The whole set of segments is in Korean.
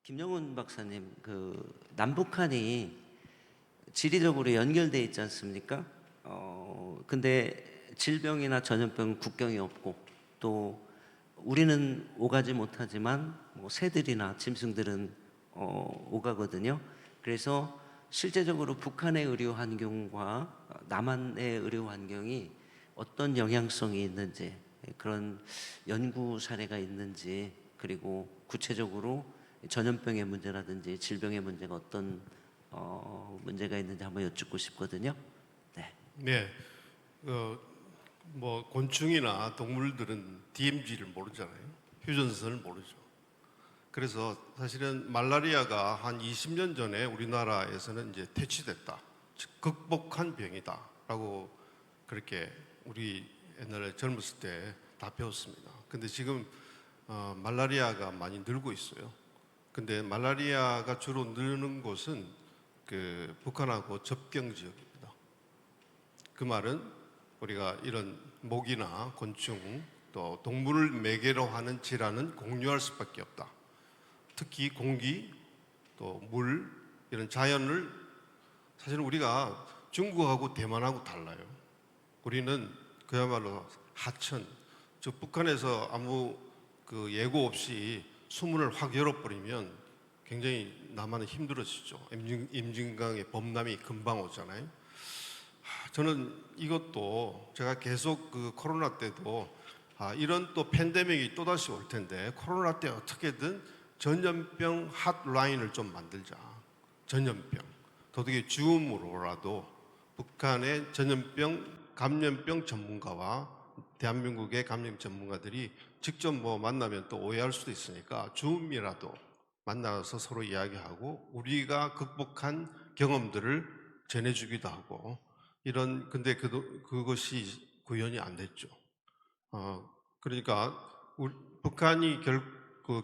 김영훈 박사님, 남북한이 지리적으로 연결돼 있지 않습니까? 근데 질병이나 전염병 국경이 없고, 또 우리는 오가지 못하지만 새들이나 짐승들은 오가거든요. 그래서 실제적으로 북한의 의료 환경과 남한의 의료 환경이 어떤 영향성이 있는지, 그런 연구 사례가 있는지, 그리고 구체적으로 전염병의 문제라든지 질병의 문제가 어떤 문제가 있는지 한번 여쭙고 싶거든요. 네. 네, 뭐 곤충이나 동물들은 DMZ를 모르잖아요. 휴전선을 모르죠. 그래서 사실은 말라리아가 한 20년 전에 우리나라에서는 이제 퇴치됐다, 즉 극복한 병이다라고 그렇게 우리 옛날에 젊었을 때 다 배웠습니다. 근데 지금 말라리아가 많이 늘고 있어요. 근데 말라리아가 주로 느는 곳은 그 북한하고 접경 지역입니다. 그 말은 우리가 이런 모기나 곤충 또 동물을 매개로 하는 질환은 공유할 수밖에 없다. 특히 공기 또 물 이런 자연을 사실 우리가 중국하고 대만하고 달라요. 우리는 그야말로 하천, 즉 북한에서 아무 그 예고 없이 수문을 확 열어버리면 굉장히 남한은 힘들어지죠. 임진강의 범람이 금방 오잖아요. 저는 이것도 제가 계속 그 코로나 때도 이런 또 팬데믹이 또다시 올 텐데 코로나 때 어떻게든 전염병 핫라인을 좀 만들자. 전염병. 도둑의 줌으로라도 북한의 감염병 전문가와 대한민국의 감염 전문가들이 직접 뭐 만나면 또 오해할 수도 있으니까 줌이라도 만나서 서로 이야기하고 우리가 극복한 경험들을 전해주기도 하고 근데 그것이 구현이 안 됐죠. 그러니까 북한이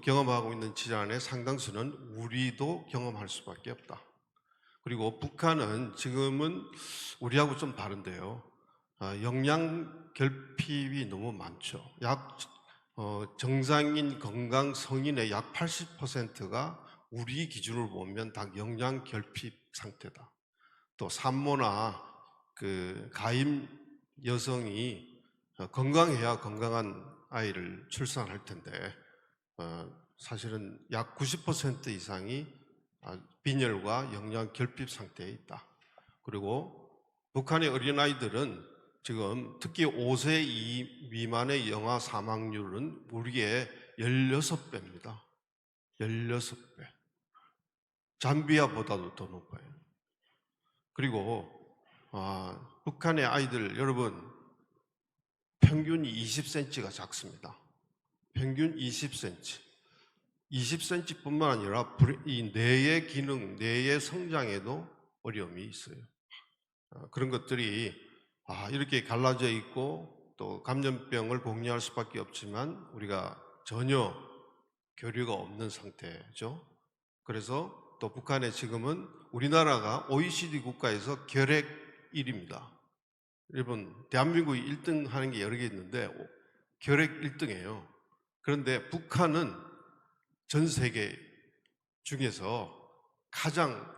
경험하고 있는 질환의 상당수는 우리도 경험할 수밖에 없다. 그리고 북한은 지금은 우리하고 좀 다른데요. 영양 결핍이 너무 많죠. 정상인 건강 성인의 약 80%가 우리 기준으로 보면 다 영양 결핍 상태다. 또 산모나 가임 여성이 건강해야 건강한 아이를 출산할 텐데 사실은 약 90% 이상이 빈혈과 영양 결핍 상태에 있다. 그리고 북한의 어린아이들은 지금 특히 5세 미만의 영아 사망률은 우리의 16배입니다. 16배. 잠비아보다도 더 높아요. 그리고 북한의 아이들 여러분 평균이 20cm가 작습니다. 평균 20cm. 20cm뿐만 아니라 이 뇌의 기능, 뇌의 성장에도 어려움이 있어요. 그런 것들이 이렇게 갈라져 있고 또 감염병을 공유할 수밖에 없지만 우리가 전혀 교류가 없는 상태죠. 그래서 또 북한에 지금은 우리나라가 OECD 국가에서 결핵 1위입니다. 여러분 대한민국이 1등 하는 게 여러 개 있는데 결핵 1등이에요. 그런데 북한은 전 세계 중에서 가장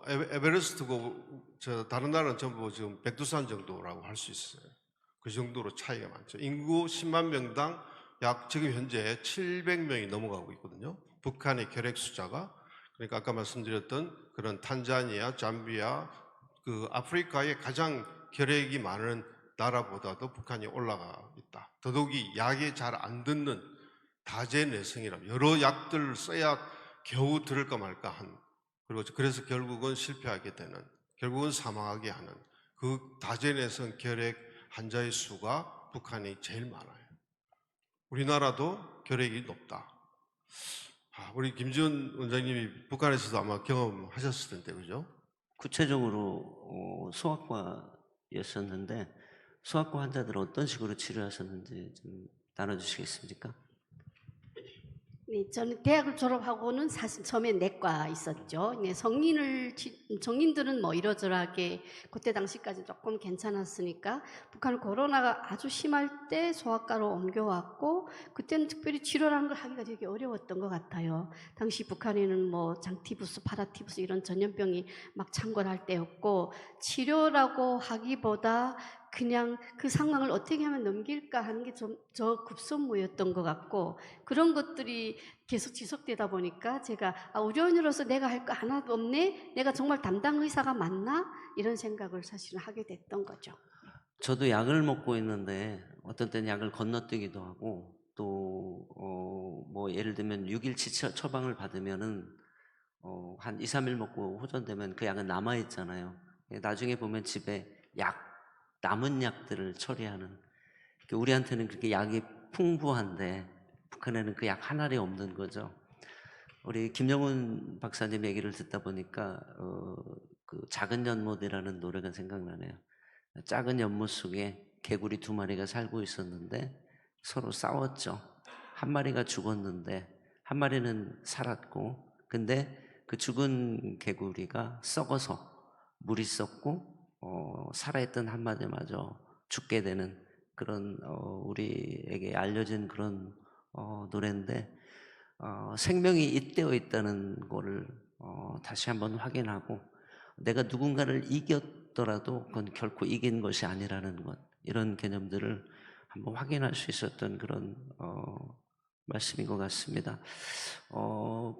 에베레스트고 다른 나라는 전부 지금 백두산 정도라고 할 수 있어요. 그 정도로 차이가 많죠. 인구 10만 명당 약 지금 현재 700명이 넘어가고 있거든요. 북한의 결핵 숫자가. 그러니까 아까 말씀드렸던 그런 탄자니아, 잠비아, 아프리카의 가장 결핵이 많은 나라보다도 북한이 올라가 있다. 더더욱이 약이 잘 안 듣는 다제내성이라 여러 약들을 써야 겨우 들을까 말까 한, 그리고 그래서 결국은 실패하게 되는, 결국은 사망하게 하는 그 다제내성 결핵 환자의 수가 북한이 제일 많아요. 우리나라도 결핵이 높다. 우리 김지훈 원장님이 북한에서도 아마 경험하셨을 텐데, 그죠? 구체적으로 소아과였었는데 소아과 환자들 어떤 식으로 치료하셨는지 좀 나눠주시겠습니까? 네, 저는 대학을 졸업하고는 사실 처음에 내과 있었죠. 네, 성인들은 뭐 이러저러하게 그때 당시까지 조금 괜찮았으니까 북한 코로나가 아주 심할 때 소아과로 옮겨왔고 그때는 특별히 치료라는 걸 하기가 되게 어려웠던 것 같아요. 당시 북한에는 뭐 장티푸스, 파라티푸스 이런 전염병이 막 창궐할 때였고 치료라고 하기보다 그냥 그 상황을 어떻게 하면 넘길까 하는 게 좀 저 급선무였던 것 같고 그런 것들이 계속 지속되다 보니까 제가 의료인으로서 내가 할 거 하나도 없네? 내가 정말 담당 의사가 맞나? 이런 생각을 사실은 하게 됐던 거죠. 저도 약을 먹고 있는데 어떤 때는 약을 건너뛰기도 하고 또 뭐 예를 들면 6일치 처방을 받으면은 한 2-3일 먹고 호전되면 그 약은 남아 있잖아요. 나중에 보면 집에 약 남은 약들을 처리하는 우리한테는 그렇게 약이 풍부한데 북한에는 그 약 하나리 없는 거죠. 우리 김영훈 박사님 얘기를 듣다 보니까 그 작은 연못이라는 노래가 생각나네요. 작은 연못 속에 개구리 2마리가 살고 있었는데 서로 싸웠죠. 한 마리가 죽었는데 한 마리는 살았고 근데 그 죽은 개구리가 썩어서 물이 썩고 살아있던 한 마리마저 죽게 되는 그런 우리에게 알려진 그런 노래인데 생명이 잇대어 있다는 거를 다시 한번 확인하고 내가 누군가를 이겼더라도 그건 결코 이긴 것이 아니라는 것 이런 개념들을 한번 확인할 수 있었던 그런 말씀인 것 같습니다.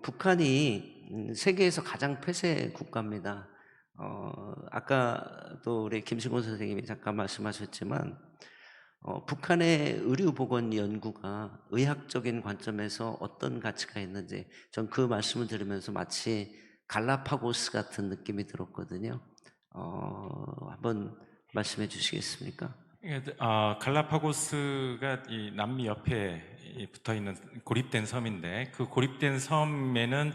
북한이 세계에서 가장 폐쇄 국가입니다. 아까 또 우리 김승곤 선생님이 잠깐 말씀하셨지만 북한의 의료보건 연구가 의학적인 관점에서 어떤 가치가 있는지 전 그 말씀을 들으면서 마치 갈라파고스 같은 느낌이 들었거든요. 한번 말씀해 주시겠습니까? 갈라파고스가 이 남미 옆에 붙어 있는 고립된 섬인데 그 고립된 섬에는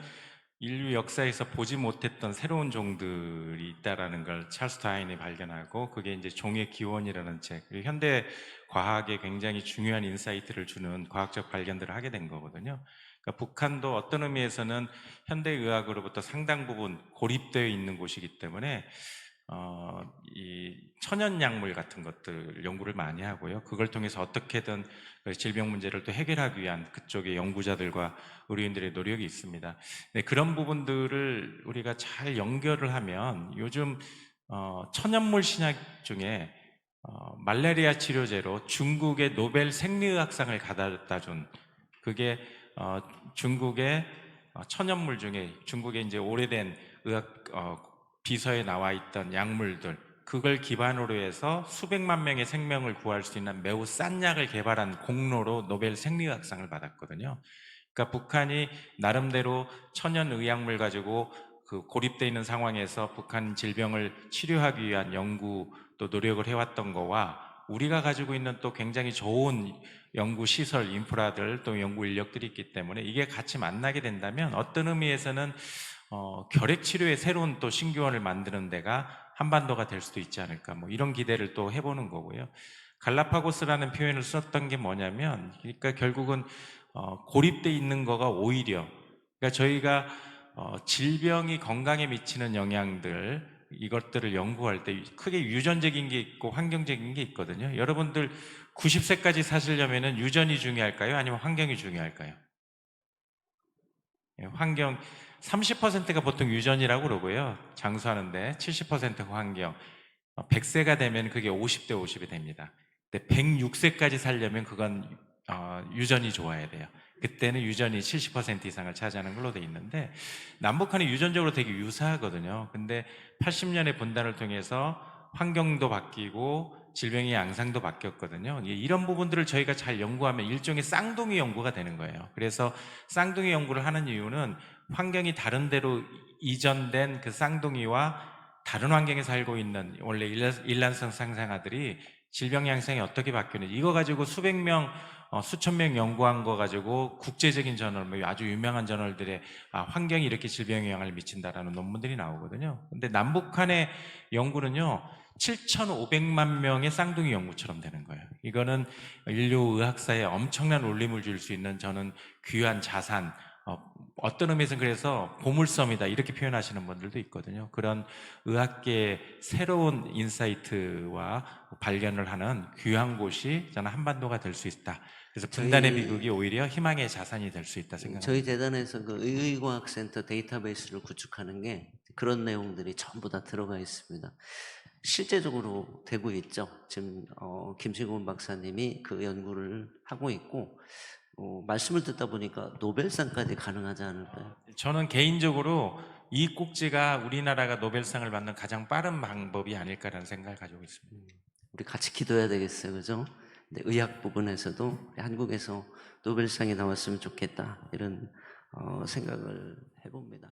인류 역사에서 보지 못했던 새로운 종들이 있다라는 걸 찰스 다윈이 발견하고 그게 이제 종의 기원이라는 책, 그리고 현대 과학에 굉장히 중요한 인사이트를 주는 과학적 발견들을 하게 된 거거든요. 그러니까 북한도 어떤 의미에서는 현대 의학으로부터 상당 부분 고립되어 있는 곳이기 때문에 이 천연 약물 같은 것들 연구를 많이 하고요. 그걸 통해서 어떻게든 그 질병 문제를 또 해결하기 위한 그쪽의 연구자들과 의료인들의 노력이 있습니다. 네, 그런 부분들을 우리가 잘 연결을 하면 요즘 천연물 신약 중에 말라리아 치료제로 중국의 노벨 생리의학상을 가져다 준 그게 중국의 천연물 중에 중국의 이제 오래된 의학 비서에 나와 있던 약물들 그걸 기반으로 해서 수백만 명의 생명을 구할 수 있는 매우 싼 약을 개발한 공로로 노벨 생리의학상을 받았거든요. 그러니까 북한이 나름대로 천연 의약물 가지고 그 고립되어 있는 상황에서 북한 질병을 치료하기 위한 연구 또 노력을 해왔던 거와 우리가 가지고 있는 또 굉장히 좋은 연구 시설, 인프라들 또 연구 인력들이 있기 때문에 이게 같이 만나게 된다면 어떤 의미에서는 결핵 치료의 새로운 또 신규원을 만드는 데가 한반도가 될 수도 있지 않을까 뭐 이런 기대를 또 해보는 거고요. 갈라파고스라는 표현을 썼던 게 뭐냐면 그러니까 결국은 고립돼 있는 거가 오히려 그러니까 저희가 질병이 건강에 미치는 영향들 이것들을 연구할 때 크게 유전적인 게 있고 환경적인 게 있거든요. 여러분들 90세까지 사시려면 유전이 중요할까요? 아니면 환경이 중요할까요? 환경 30%가 보통 유전이라고 그러고요. 장수하는데 70%가 환경. 100세가 되면 그게 50대 50이 됩니다. 근데 106세까지 살려면 그건 유전이 좋아야 돼요. 그때는 유전이 70% 이상을 차지하는 걸로 돼 있는데 남북한이 유전적으로 되게 유사하거든요. 근데 80년의 분단을 통해서 환경도 바뀌고 질병의 양상도 바뀌었거든요. 이런 부분들을 저희가 잘 연구하면 일종의 쌍둥이 연구가 되는 거예요. 그래서 쌍둥이 연구를 하는 이유는 환경이 다른 데로 이전된 그 쌍둥이와 다른 환경에 살고 있는 원래 일란성 상생아들이 질병 양상이 어떻게 바뀌는지 이거 가지고 수백 명, 수천 명 연구한 거 가지고 국제적인 저널, 뭐 아주 유명한 저널들의 환경이 이렇게 질병에 영향을 미친다라는 논문들이 나오거든요. 근데 남북한의 연구는요, 7,500만 명의 쌍둥이 연구처럼 되는 거예요. 이거는 인류 의학사에 엄청난 울림을 줄 수 있는 저는 귀한 자산, 어떤 의미에서는 그래서 보물섬이다 이렇게 표현하시는 분들도 있거든요. 그런 의학계의 새로운 인사이트와 발견을 하는 귀한 곳이 저는 한반도가 될 수 있다. 그래서 분단의 저희- 비극이 오히려 희망의 자산이 될 수 있다 생각합니다. 저희 재단에서 그 의과학센터 데이터베이스를 구축하는 게 그런 내용들이 전부 다 들어가 있습니다. 실제적으로 되고 있죠. 지금 김시곤 박사님이 그 연구를 하고 있고 말씀을 듣다 보니까 노벨상까지 가능하지 않을까요? 저는 개인적으로 이 꼭지가 우리나라가 노벨상을 받는 가장 빠른 방법이 아닐까라는 생각을 가지고 있습니다. 우리 같이 기도해야 되겠어요, 그죠? 근데 의학 부분에서도 우리 한국에서 노벨상이 나왔으면 좋겠다 이런 생각을 해봅니다.